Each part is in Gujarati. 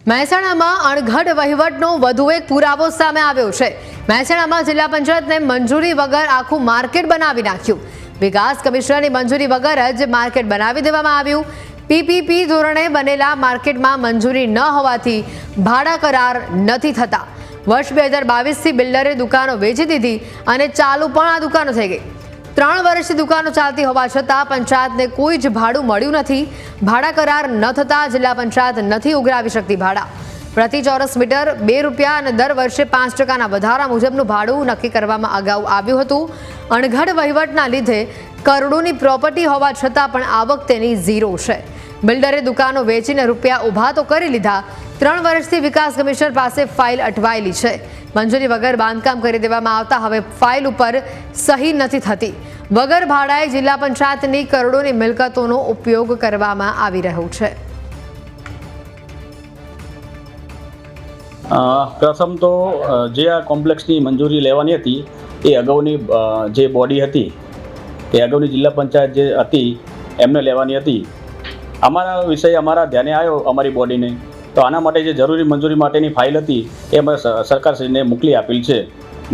મહેસાણામાં અણઘડ વહીવટનો વધુ એક પુરાવો સામે આવ્યો છે। મહેસાણામાં જિલ્લા પંચાયતને મંજૂરી વગર આખું માર્કેટ બનાવી નાખ્યું। વિકાસ કમિશનરની મંજૂરી વગર જ માર્કેટ બનાવી દેવામાં આવ્યું। પીપીપી ધોરણે બનેલા માર્કેટમાં મંજૂરી ન હોવાથી ભાડા કરાર નથી થતા। વર્ષ 2022થી બિલ્ડરે દુકાનો વેચી દીધી અને ચાલુ પણ આ દુકાનો થઈ ગઈ। 3 વર્ષથી દુકાનો ચાલતી હોવા છતાં પંચાયતને કોઈ જ ભાડું મળ્યું નથી। ભાડા કરાર ન થતા જિલ્લા પંચાયત નથી ઉઘરાવી શકતી ભાડા। પ્રતિ ચોરસ મીટર 2 રૂપિયા અને દર વર્ષે 5% વધારા મુજબનું ભાડું નક્કી કરવામાં અગાઉ આવ્યું હતું। અણઘડ વહીવટના લીધે કરોડોની પ્રોપર્ટી હોવા છતાં પણ આવક તેની ઝીરો છે। બિલ્ડરે દુકાનો વેચીને રૂપિયા ઊભા તો કરી લીધા। 3 વર્ષથી વિકાસ કમિશનર પાસે ફાઇલ અટવાયેલી છે। મંજૂરી વગર બાંધકામ કરી દેવામાં આવતા હવે ફાઇલ ઉપર સહી નથી થતી। વગર ભાડાએ જિલ્લા પંચાયતની કરોડોની મિલકતોનો ઉપયોગ કરવામાં આવી રહ્યો છે। પ્રથમ તો જે આ કોમ્પ્લેક્સની મંજૂરી લેવાની હતી એ અગાઉની જે બોડી હતી એ અગાઉની જિલ્લા પંચાયત જે હતી એમને લેવાની હતી। અમારા વિષય અમારા ધ્યાને આવ્યો અમારી બોડીને, તો આના માટે જે જરૂરી મંજૂરી માટેની ફાઇલ હતી એ અમે સરકારશ્રીને મોકલી આપેલ છે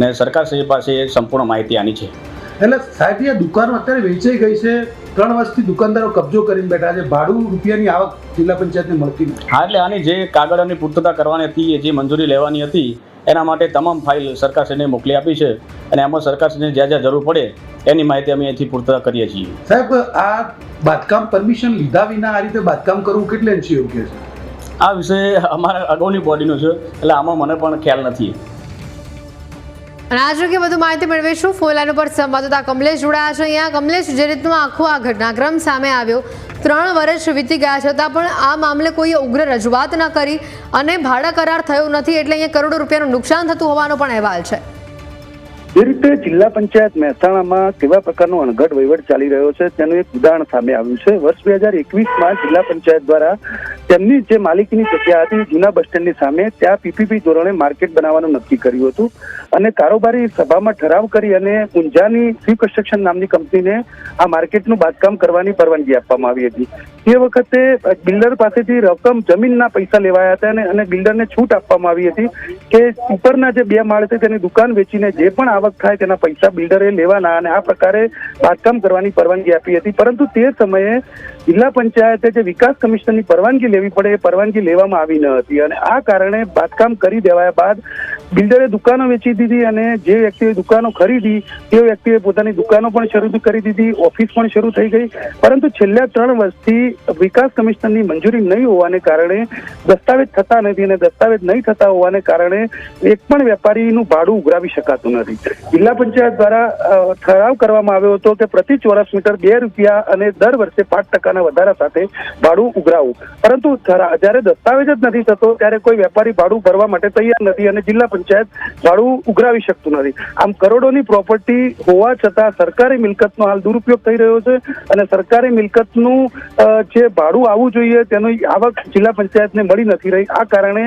ને સરકારશ્રી પાસે સંપૂર્ણ માહિતી આની છે। એટલે સાહેબ એ દુકાનો અત્યારે વેચાઈ ગઈ છે, 3 વર્ષથી દુકાનદારો કબજો કરીને બેઠા છે, ભાડું રૂપિયાની આવક જિલ્લા પંચાયતને મળતી નથી। હા, એટલે આની જે કાગળોની પૂર્તતા કરવાની હતી, જે મંજૂરી લેવાની હતી એના માટે તમામ ફાઇલ સરકારશ્રીને મોકલી આપી છે અને આમાં સરકારશ્રીને જ્યાં જ્યાં જરૂર પડે એની માહિતી અમે અહીંથી પૂર્તતા કરીએ છીએ। સાહેબ, આ બાંધકામ પરમિશન લીધા વિના આ રીતે બાંધકામ કરવું કેટલે અંશે યોગ્ય છે? આ વિષય અમારા અગાઉની બોડીનો છે, એટલે આમાં મને પણ ખ્યાલ નથી। અને આજ અંગે વધુ માહિતી મેળવીશું। ફોન લાઈન ઉપર સંવાદદાતા કમલેશ જોડાયા છે। અહીંયા કમલેશ, જે રીતનું આખું આ ઘટનાક્રમ સામે આવ્યો, 3 વર્ષ વીતી ગયા છતાં પણ આ મામલે કોઈએ ઉગ્ર રજૂઆત ન કરી અને ભાડા કરાર થયો નથી, એટલે અહીંયા કરોડો રૂપિયાનું નુકસાન થતું હોવાનો પણ અહેવાલ છે। જે રીતે જિલ્લા પંચાયત મહેસાણામાં કેવા પ્રકારનો અણઘડ વહીવટ ચાલી રહ્યો છે તેનું એક ઉદાહરણ સામે આવ્યું છે। વર્ષ 2021માં જિલ્લા પંચાયત દ્વારા તેમની જે માલિકીની જગ્યા હતી જૂના બસ સ્ટેન્ડની સામે, ત્યાં પીપીપી ધોરણે માર્કેટ બનાવવાનું નક્કી કર્યું હતું અને કારોબારી સભામાં ઠરાવ કરી અને ઊંઝાની શિવ કન્સ્ટ્રક્શન નામની કંપનીને આ માર્કેટનું બાંધકામ કરવાની પરવાનગી આપવામાં આવી હતી। તે વખતે બિલ્ડર પાસેથી રકમ જમીનના પૈસા લેવાયા હતા અને બિલ્ડરને છૂટ આપવામાં આવી હતી કે ઉપરના જે 2 માળ છે તેની દુકાન વેચીને જે પણ આવક થાય તેના પૈસા બિલ્ડરે લેવાના અને આ પ્રકારે બાંધકામ કરવાની પરવાનગી આપી હતી। પરંતુ તે સમયે જિલ્લા પંચાયતે જે વિકાસ કમિશનરની પરવાનગી લેવી પડે એ પરવાનગી લેવામાં આવી ન હતી અને આ કારણે બાંધકામ કરી દેવાયા બાદ બિલ્ડરે દુકાનો વેચી દીધી અને જે વ્યક્તિએ દુકાનો ખરીદી તે વ્યક્તિએ પોતાની દુકાનો પણ શરૂ કરી દીધી, ઓફિસ પણ શરૂ થઈ ગઈ। પરંતુ છેલ્લા 3 વર્ષથી વિકાસ કમિશનરની મંજૂરી નહીં હોવાને કારણે દસ્તાવેજ થતા નથી અને દસ્તાવેજ નહીં થતા હોવાને કારણે એક પણ વેપારીનું ભાડું ઉઘરાવી શકાતું નથી। જિલ્લા પંચાયત દ્વારા ઠરાવ કરવામાં આવ્યો હતો કે પ્રતિ ચોરસ મીટર 2 રૂપિયા અને દર વર્ષે 5% વધારા સાથે ભાડું ઉઘરાવવું, પરંતુ જ્યારે દસ્તાવેજ જ નથી થતો ત્યારે કોઈ વેપારી ભાડું ભરવા માટે તૈયાર નથી અને જિલ્લા પંચાયત ભાડું ઉઘરાવી શકતું નથી। આમ કરોડોની પ્રોપર્ટી હોવા છતાં સરકારી મિલકતનો હાલ દુરુપયોગ થઈ રહ્યો છે અને સરકારી મિલકતનું જે ભાડું આવવું જોઈએ તેની આવક જિલ્લા પંચાયતને મળી નથી રહી। આ કારણે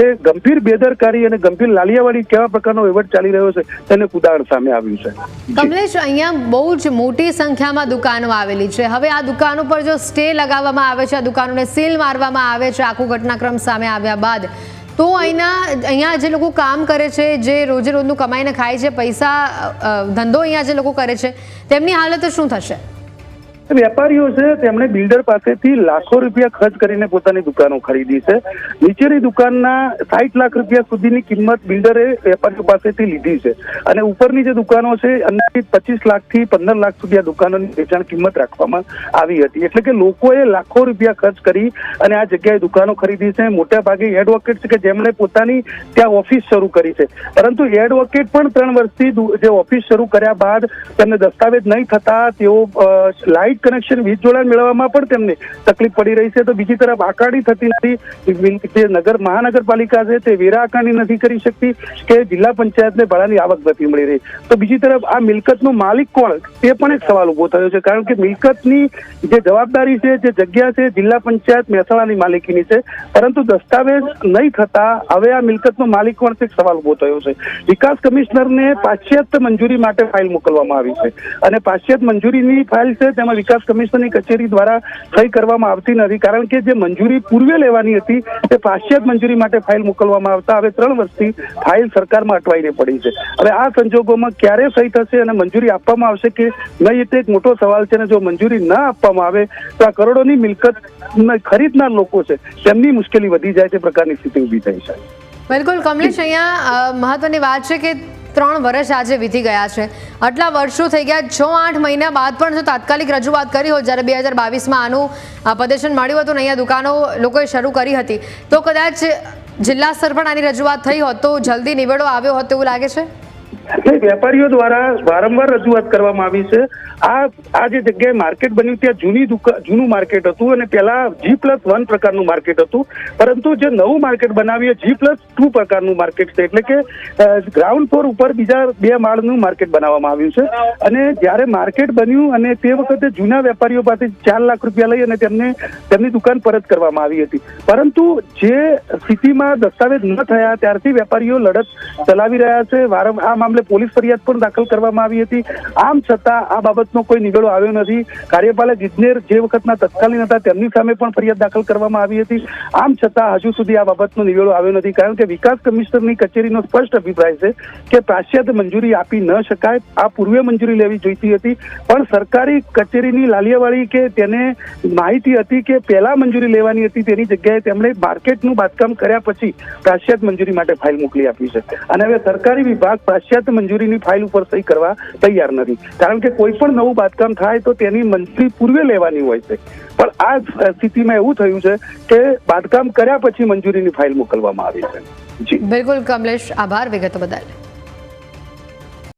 એ ગંભીર બેદરકારી અને ગંભીર લાલિયાવાડી કેવા પ્રકારનો વહીવટ ચાલી રહ્યો છે તેનું ઉદાહરણ સામે આવ્યું છે। કમલેશ, અહીંયા બહુ જ મોટી સંખ્યામાં દુકાનો આવેલી છે। હવે આ દુકાનો પર જો સ્ટે લગાવવામાં આવે છે, આ દુકાનોને સીલ મારવામાં આવે છે આખું ઘટનાક્રમ સામે આવ્યા બાદ, તો અહીંયા જે લોકો કામ કરે છે, જે રોજે રોજનું કમાઈને ખાય છે, પૈસા ધંધો અહીંયા જે લોકો કરે છે, તેમની હાલત શું થશે? વેપારીઓ છે તેમણે બિલ્ડર પાસેથી લાખો રૂપિયા ખર્ચ કરીને પોતાની દુકાનો ખરીદી છે। નીચેની દુકાનના 60 લાખ રૂપિયા સુધીની કિંમત બિલ્ડરે વેપારીઓ પાસેથી લીધી છે અને ઉપરની જે દુકાનો છે અંદાજિત 25 લાખથી 15 લાખ સુધી આ દુકાનોની વેચાણ કિંમત રાખવામાં આવી હતી। એટલે કે લોકોએ લાખો રૂપિયા ખર્ચ કરી અને આ જગ્યાએ દુકાનો ખરીદી છે। મોટા ભાગે એડવોકેટ છે કે જેમણે પોતાની ત્યાં ઓફિસ શરૂ કરી છે, પરંતુ એડવોકેટ પણ 3 વર્ષથી જે ઓફિસ શરૂ કર્યા બાદ તેમને દસ્તાવેજ નહીં થતા તેઓ લાઇટ કનેક્શન વીજ જોડાણ મેળવવામાં પણ તેમને તકલીફ પડી રહી છે। તો બીજી તરફ આકારણી થતી નથી, જે મહાનગરપાલિકા છે તે વેરા આકારણી નથી કરી શકતી કે જિલ્લા પંચાયતને ભાડાની આવક નથી મળી રહી। તો બીજી તરફ આ મિલકતનો માલિક કોણ તે પણ એક સવાલ ઉભો થયો છે, કારણ કે મિલકતની જે જવાબદારી છે, જે જગ્યા છે, જિલ્લા પંચાયત મહેસાણાની માલિકીની છે, પરંતુ દસ્તાવેજ નહીં થતા હવે આ મિલકતનો માલિક કોણ તે સવાલ ઉભો થયો છે। વિકાસ કમિશનરને પાશ્ચાત્ય મંજૂરી માટે ફાઇલ મોકલવામાં આવી છે અને પાશ્ચાત્ય મંજૂરીની ફાઇલ છે તેમાં વિકાસ કમિશનરની કચેરી દ્વારા સહી કરવામાં આવતી નથી, કારણ કે જે મંજૂરી પૂર્વે લેવાની હતી તે પાશ્ચાત્ય મંજૂરી માટે ફાઇલ મોકલવામાં આવતા હવે 3 વર્ષથી ફાઇલ સરકારમાં અટવાઈને પડી છે. હવે આ સંજોગોમાં ક્યારે સહી થશે અને મંજૂરી આપવામાં આવશે કે નહીં, તે એક મોટો સવાલ છે. અને જો મંજૂરી ન આપવામાં આવે તો આ કરોડોની મિલકત ખરીદનાર લોકો છે તેમની મુશ્કેલી વધી જાય તે પ્રકારની સ્થિતિ ઊભી થઈ છે. બિલકુલ કમલેશ, અહીંયા મહત્વની વાત છે કે 3 વર્ષ આજે વીતી ગયા છે, આટલા વર્ષો થઈ ગયા, 6-8 મહિના બાદ પણ જો તાત્કાલિક રજૂઆત કરી હોય, જ્યારે 2022માં આનું પદેશન મળ્યું હતું ને અહીંયા દુકાનો લોકોએ શરૂ કરી હતી, તો કદાચ જિલ્લા સ્તર પર આની રજૂઆત થઈ હોત તો જલ્દી નિવેડો આવ્યો હોત એવું લાગે છે. વેપારીઓ દ્વારા વારંવાર રજૂઆત કરવામાં આવી છે. આ જે જગ્યાએ માર્કેટ બન્યું ત્યાં જૂનું માર્કેટ હતું અને પહેલા G+1 પ્રકારનું માર્કેટ હતું, પરંતુ જે નવું માર્કેટ બનાવ્યું G+2 પ્રકારનું માર્કેટ છે, એટલે કે ગ્રાઉન્ડ ફ્લોર ઉપર બીજા 2 માળનું માર્કેટ બનાવવામાં આવ્યું છે. અને જ્યારે માર્કેટ બન્યું અને તે વખતે જૂના વેપારીઓ પાસે 4 લાખ રૂપિયા લઈ અને તેમની દુકાન પરત કરવામાં આવી હતી, પરંતુ જે સ્થિતિમાં દસ્તાવેજ ન થયા ત્યારથી વેપારીઓ લડત ચલાવી રહ્યા છે. આ મામલે પોલીસ ફરિયાદ પણ દાખલ કરવામાં આવી હતી. આમ છતાં આ બાબતનો કોઈ નિવેડો આવ્યો નથી. કાર્યપાલક ઇજનેર જે વખતના તત્કાલીન હતા તેમની સામે પણ ફરિયાદ દાખલ કરવામાં આવી હતી. આમ છતાં હજુ સુધી આ બાબતનો નિવેડો આવ્યો નથી, કારણ કે વિકાસ કમિશનરની કચેરીનો સ્પષ્ટ અભિપ્રાય છે કે પાશ્ચાત્ય મંજૂરી આપી ન શકાય, આ પૂર્વે મંજૂરી લેવી જોઈતી હતી. પણ સરકારી કચેરીની લાલિયાવાડી કે તેને માહિતી હતી કે પહેલા મંજૂરી લેવાની હતી, તેની જગ્યાએ તેમણે માર્કેટનું બાંધકામ કર્યા પછી પાશ્ચાત્ય મંજૂરી માટે ફાઇલ મોકલી આપી છે. અને હવે સરકારી વિભાગ પાશ્ચાત્ય મંજૂરીની ફાઇલ ઉપર સહી કરવા તૈયાર નથી, કારણ કે કોઈ પણ નવું બાંધકામ થાય તો તેની મંજૂરી પૂર્વે લેવાની હોય છે. પણ આ સ્થિતિમાં એવું થયું છે કે બાંધકામ કર્યા પછી મંજૂરીની ફાઇલ મોકલવામાં આવી છે. જી બિલકુલ કમલેશ, આભાર વિગતો બદલ.